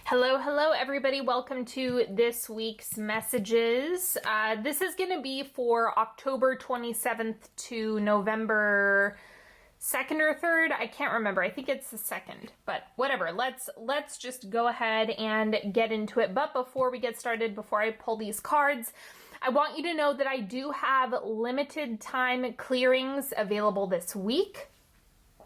Hello, hello, everybody. Welcome to this week's messages. This is going to be for October 27th to November 2nd or 3rd. I can't remember. I think it's the 2nd, but whatever. Let's just go ahead and get into it. But before we get started, before I pull these cards, I want you to know that I do have limited time clearings available this week.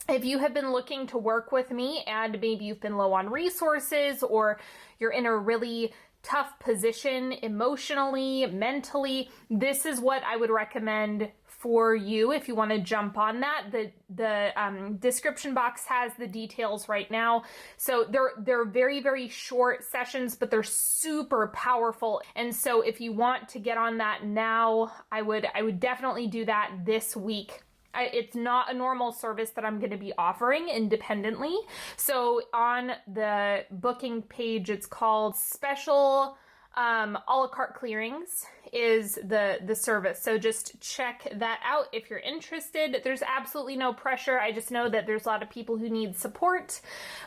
If you have been looking to work with me and maybe you've been low on resources or you're in a really tough position emotionally, mentally, this is what I would recommend for you if you want to jump on that. The description box has the details right now. So they're very, very short sessions, but they're super powerful. And so if you want to get on that now, I would definitely do that this week. It's not a normal service that I'm going to be offering independently. So on the booking page, it's called Special a la carte clearings is the service. So just check that out if you're interested. There's absolutely no pressure. I just know that there's a lot of people who need support,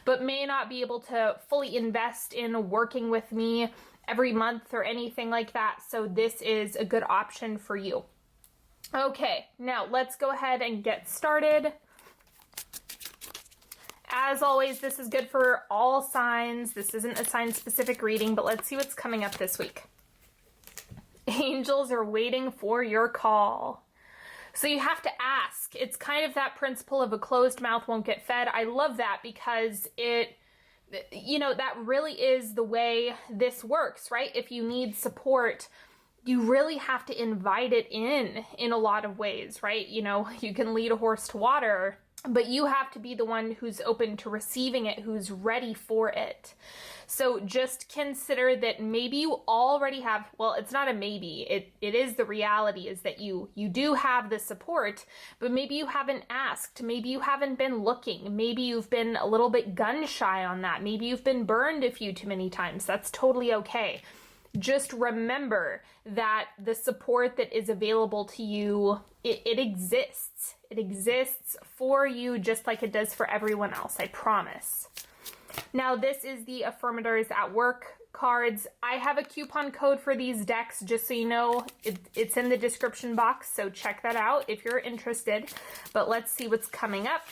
but may not be able to fully invest in working with me every month or anything like that. So this is a good option for you. Okay, now let's go ahead and get started. As always, this is good for all signs. This isn't a sign-specific reading, but let's see what's coming up this week. Angels are waiting for your call. So you have to ask. It's kind of that principle of a closed mouth won't get fed. I love that because that really is the way this works, right? If you need support, you really have to invite it in a lot of ways, right? You can lead a horse to water, but you have to be the one who's open to receiving it, who's ready for it. So just consider that maybe you already have, well, it's not a maybe, it is the reality is that you do have the support, but maybe you haven't asked, maybe you haven't been looking, maybe you've been a little bit gun shy on that, maybe you've been burned a few too many times. That's totally okay. Just remember that the support that is available to you, it exists. It exists for you just like it does for everyone else, I promise. Now, this is the Affirmators at Work cards. I have a coupon code for these decks, just so you know. It's in the description box, so check that out if you're interested. But let's see what's coming up.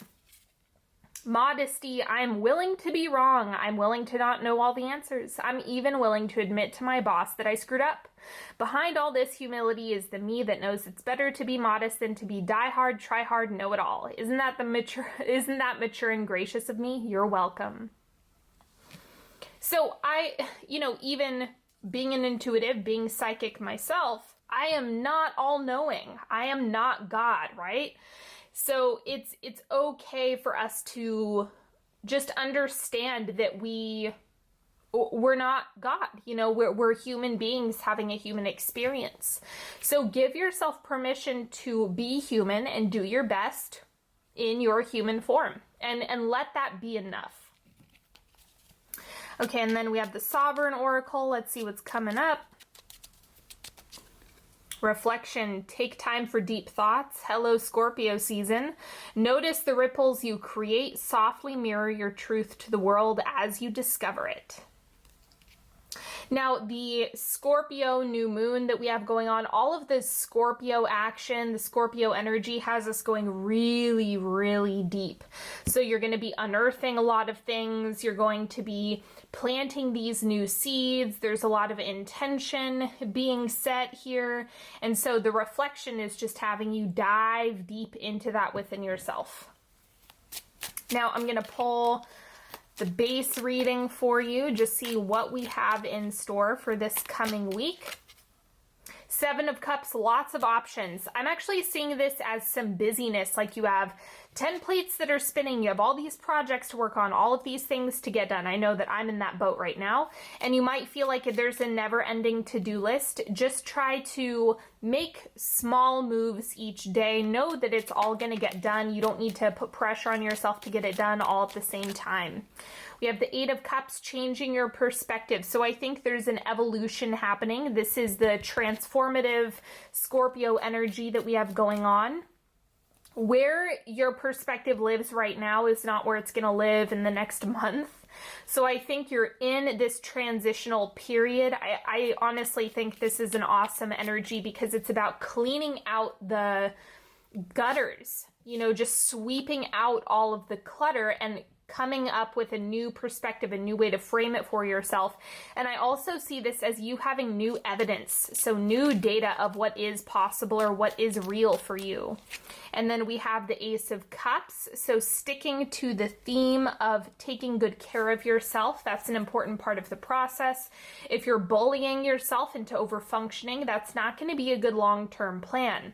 Modesty. I'm willing to be wrong. I'm willing to not know all the answers. I'm even willing to admit to my boss that I screwed up. Behind all this humility is the me that knows it's better to be modest than to be die hard, try hard, know it all. Isn't that mature and gracious of me? You're welcome. So even being an intuitive, being psychic myself, I am not all knowing. I am not God, right? So it's okay for us to just understand that we're not God, we're human beings having a human experience. So give yourself permission to be human and do your best in your human form and let that be enough. Okay, and then we have the Sovereign Oracle. Let's see what's coming up. Reflection, take time for deep thoughts. Hello, Scorpio season. Notice the ripples you create. Softly mirror your truth to the world as you discover it. Now, the Scorpio new moon that we have going on, all of this Scorpio action, the Scorpio energy has us going really, really deep. So you're going to be unearthing a lot of things. You're going to be planting these new seeds. There's a lot of intention being set here. And so the reflection is just having you dive deep into that within yourself. Now, I'm going to pull the base reading for you, just see what we have in store for this coming week. Seven of Cups, lots of options. I'm actually seeing this as some busyness, like you have 10 plates that are spinning, you have all these projects to work on, all of these things to get done. I know that I'm in that boat right now, and you might feel like there's a never-ending to-do list. Just try to make small moves each day. Know that it's all going to get done. You don't need to put pressure on yourself to get it done all at the same time. We have the Eight of Cups, changing your perspective. So I think there's an evolution happening. This is the transformative Scorpio energy that we have going on. Where your perspective lives right now is not where it's going to live in the next month. So I think you're in this transitional period. I honestly think this is an awesome energy because it's about cleaning out the gutters, you know, just sweeping out all of the clutter and coming up with a new perspective, a new way to frame it for yourself. And I also see this as you having new evidence, so new data of what is possible or what is real for you. And then we have the Ace of Cups, so sticking to the theme of taking good care of yourself. That's an important part of the process. If you're bullying yourself into overfunctioning, that's not going to be a good long-term plan.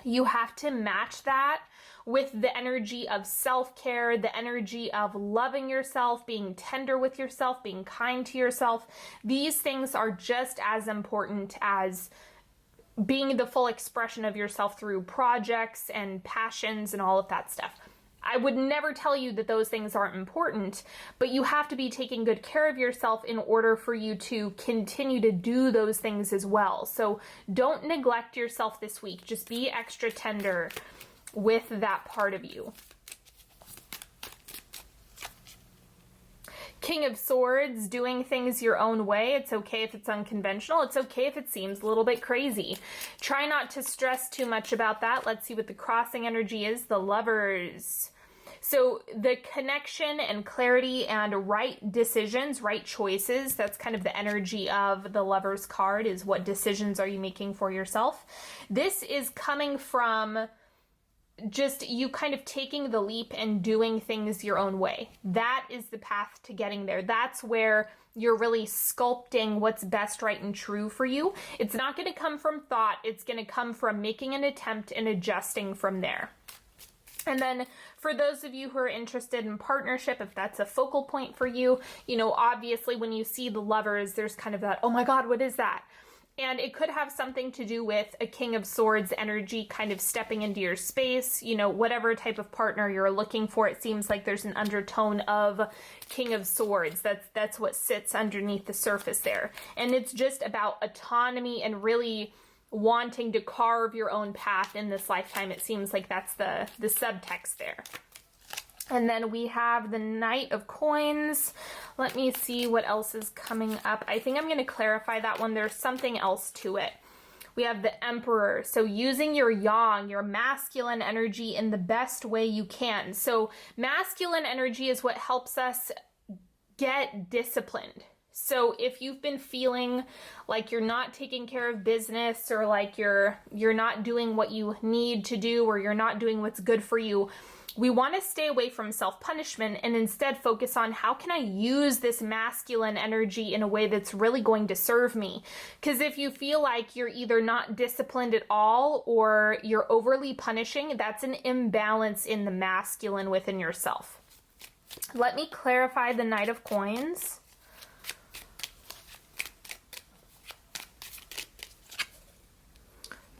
You have to match that with the energy of self-care, the energy of loving yourself, being tender with yourself, being kind to yourself. These things are just as important as being the full expression of yourself through projects and passions and all of that stuff. I would never tell you that those things aren't important, but you have to be taking good care of yourself in order for you to continue to do those things as well. So don't neglect yourself this week. Just be extra tender with that part of you. King of Swords, doing things your own way. It's okay if it's unconventional. It's okay if it seems a little bit crazy. Try not to stress too much about that. Let's see what the crossing energy is. The Lovers. So the connection and clarity and right decisions, right choices, that's kind of the energy of the Lovers card, is what decisions are you making for yourself. This is coming from just you kind of taking the leap and doing things your own way. That is the path to getting there. That's where you're really sculpting what's best, right, and true for you. It's not going to come from thought. It's going to come from making an attempt and adjusting from there. And then for those of you who are interested in partnership, if that's a focal point for you, you know, obviously when you see the Lovers, there's kind of that, oh my God, what is that? And it could have something to do with a King of Swords energy kind of stepping into your space, you know, whatever type of partner you're looking for. It seems like there's an undertone of King of Swords. That's what sits underneath the surface there. And it's just about autonomy and really wanting to carve your own path in this lifetime. It seems like that's the subtext there. And then we have the Knight of Coins. Let me see what else is coming up. I think I'm going to clarify that one. There's something else to it. We have the Emperor. So using your yang, your masculine energy in the best way you can. So masculine energy is what helps us get disciplined. So if you've been feeling like you're not taking care of business, or like you're not doing what you need to do, or you're not doing what's good for you, we want to stay away from self-punishment and instead focus on how can I use this masculine energy in a way that's really going to serve me. Because if you feel like you're either not disciplined at all or you're overly punishing, that's an imbalance in the masculine within yourself. Let me clarify the Knight of Coins.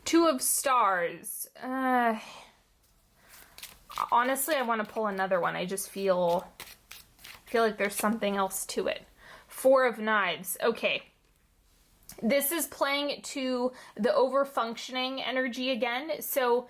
Two of Stars. Honestly, I want to pull another one. I just feel like there's something else to it. Four of Knives. Okay. This is playing to the over-functioning energy again. So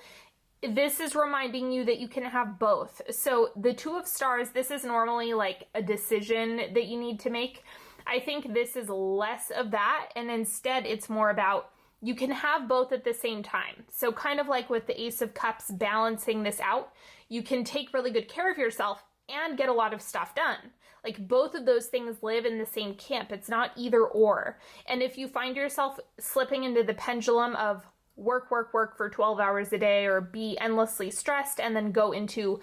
this is reminding you that you can have both. So the Two of Stars, this is normally like a decision that you need to make. I think this is less of that, and instead it's more about you can have both at the same time. So kind of like with the Ace of Cups balancing this out, you can take really good care of yourself and get a lot of stuff done. Like both of those things live in the same camp. It's not either or. And if you find yourself slipping into the pendulum of work for 12 hours a day, or be endlessly stressed and then go into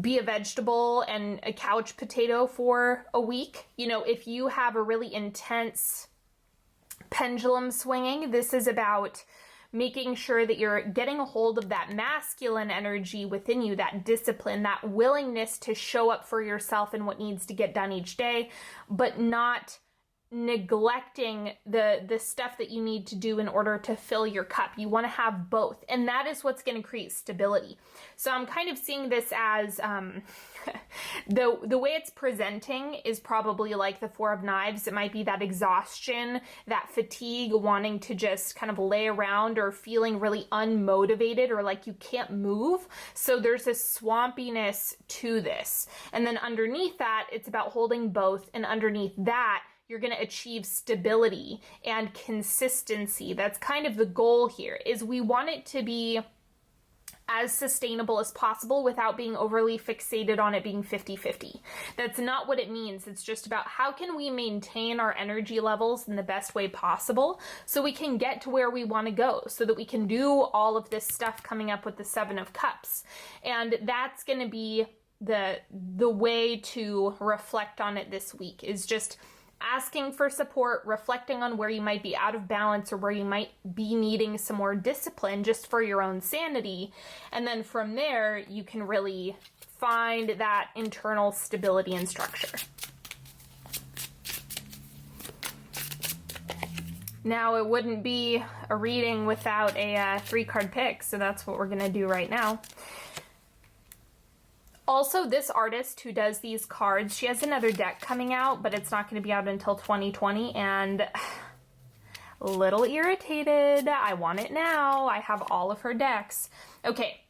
be a vegetable and a couch potato for a week, you know, if you have a really intense pendulum swinging, this is about making sure that you're getting a hold of that masculine energy within you, that discipline, that willingness to show up for yourself and what needs to get done each day, but not neglecting the stuff that you need to do in order to fill your cup. You want to have both, and that is what's going to create stability. So I'm kind of seeing this as the way it's presenting is probably like the Four of Knives. It might be that exhaustion, that fatigue, wanting to just kind of lay around or feeling really unmotivated or like you can't move. So there's this swampiness to this. And then underneath that, it's about holding both, and underneath that, you're going to achieve stability and consistency. That's kind of the goal here, is we want it to be as sustainable as possible without being overly fixated on it being 50-50. That's not what it means. It's just about how can we maintain our energy levels in the best way possible so we can get to where we want to go, so that we can do all of this stuff coming up with the Seven of Cups. And that's going to be the way to reflect on it this week, is just asking for support, reflecting on where you might be out of balance or where you might be needing some more discipline just for your own sanity. And then from there, you can really find that internal stability and structure. Now, it wouldn't be a reading without a 3-card pick, so that's what we're going to do right now. Also, this artist who does these cards, she has another deck coming out, but it's not going to be out until 2020, and a little irritated. I want it now. I have all of her decks. Okay,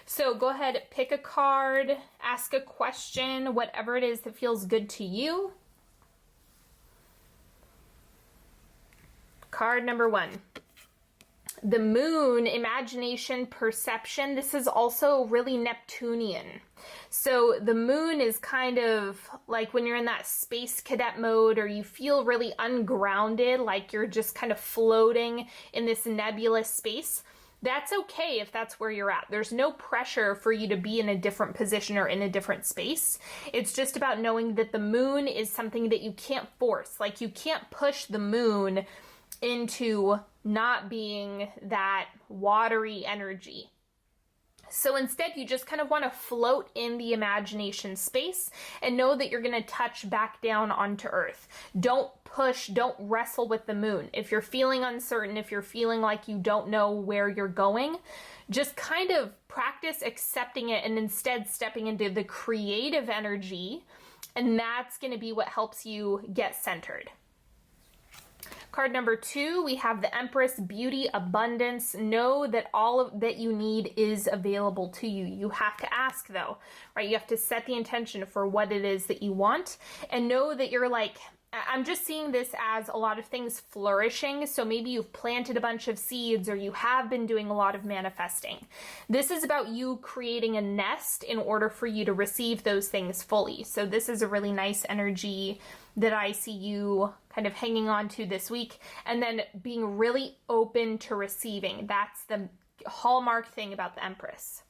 so go ahead, pick a card, ask a question, whatever it is that feels good to you. Card number 1. The moon, imagination, perception. This is also really Neptunian. So the moon is kind of like when you're in that space cadet mode, or you feel really ungrounded, like you're just kind of floating in this nebulous space. That's okay if that's where you're at. There's no pressure for you to be in a different position or in a different space. It's just about knowing that the moon is something that you can't force. Like, you can't push the moon into not being that watery energy. So instead, you just kind of want to float in the imagination space and know that you're going to touch back down onto earth. Don't push, don't wrestle with the moon. If you're feeling uncertain, if you're feeling like you don't know where you're going, just kind of practice accepting it and instead stepping into the creative energy, and that's going to be what helps you get centered. Card number 2, we have the Empress, beauty, abundance. Know that all of that you need is available to you. You have to ask, though, right? You have to set the intention for what it is that you want, and know that you're like, I'm just seeing this as a lot of things flourishing. So maybe you've planted a bunch of seeds, or you have been doing a lot of manifesting. This is about you creating a nest in order for you to receive those things fully. So this is a really nice energy that I see you kind of hanging on to this week, and then being really open to receiving. That's the hallmark thing about the Empress.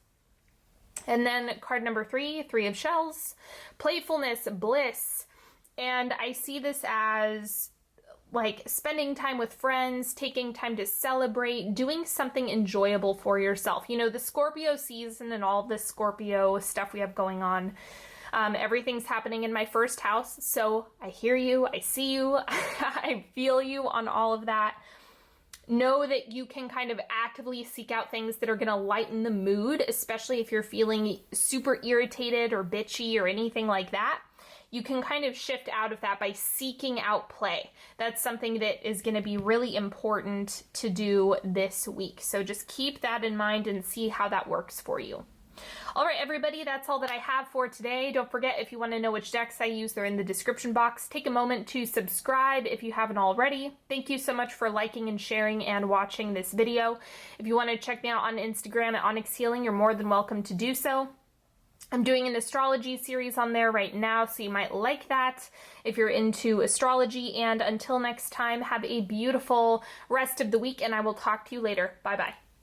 And then card number 3, 3 of Shells, playfulness, bliss. And I see this as like spending time with friends, taking time to celebrate, doing something enjoyable for yourself. You know, the Scorpio season and all the Scorpio stuff we have going on, everything's happening in my first house. So I hear you, I see you, I feel you on all of that. Know that you can kind of actively seek out things that are going to lighten the mood, especially if you're feeling super irritated or bitchy or anything like that. You can kind of shift out of that by seeking out play. That's something that is going to be really important to do this week. So just keep that in mind and see how that works for you. All right, everybody, that's all that I have for today. Don't forget, if you want to know which decks I use, they're in the description box. Take a moment to subscribe if you haven't already. Thank you so much for liking and sharing and watching this video. If you want to check me out on Instagram at Onyx Healing, you're more than welcome to do so. I'm doing an astrology series on there right now, so you might like that if you're into astrology. And until next time, have a beautiful rest of the week, and I will talk to you later. Bye-bye.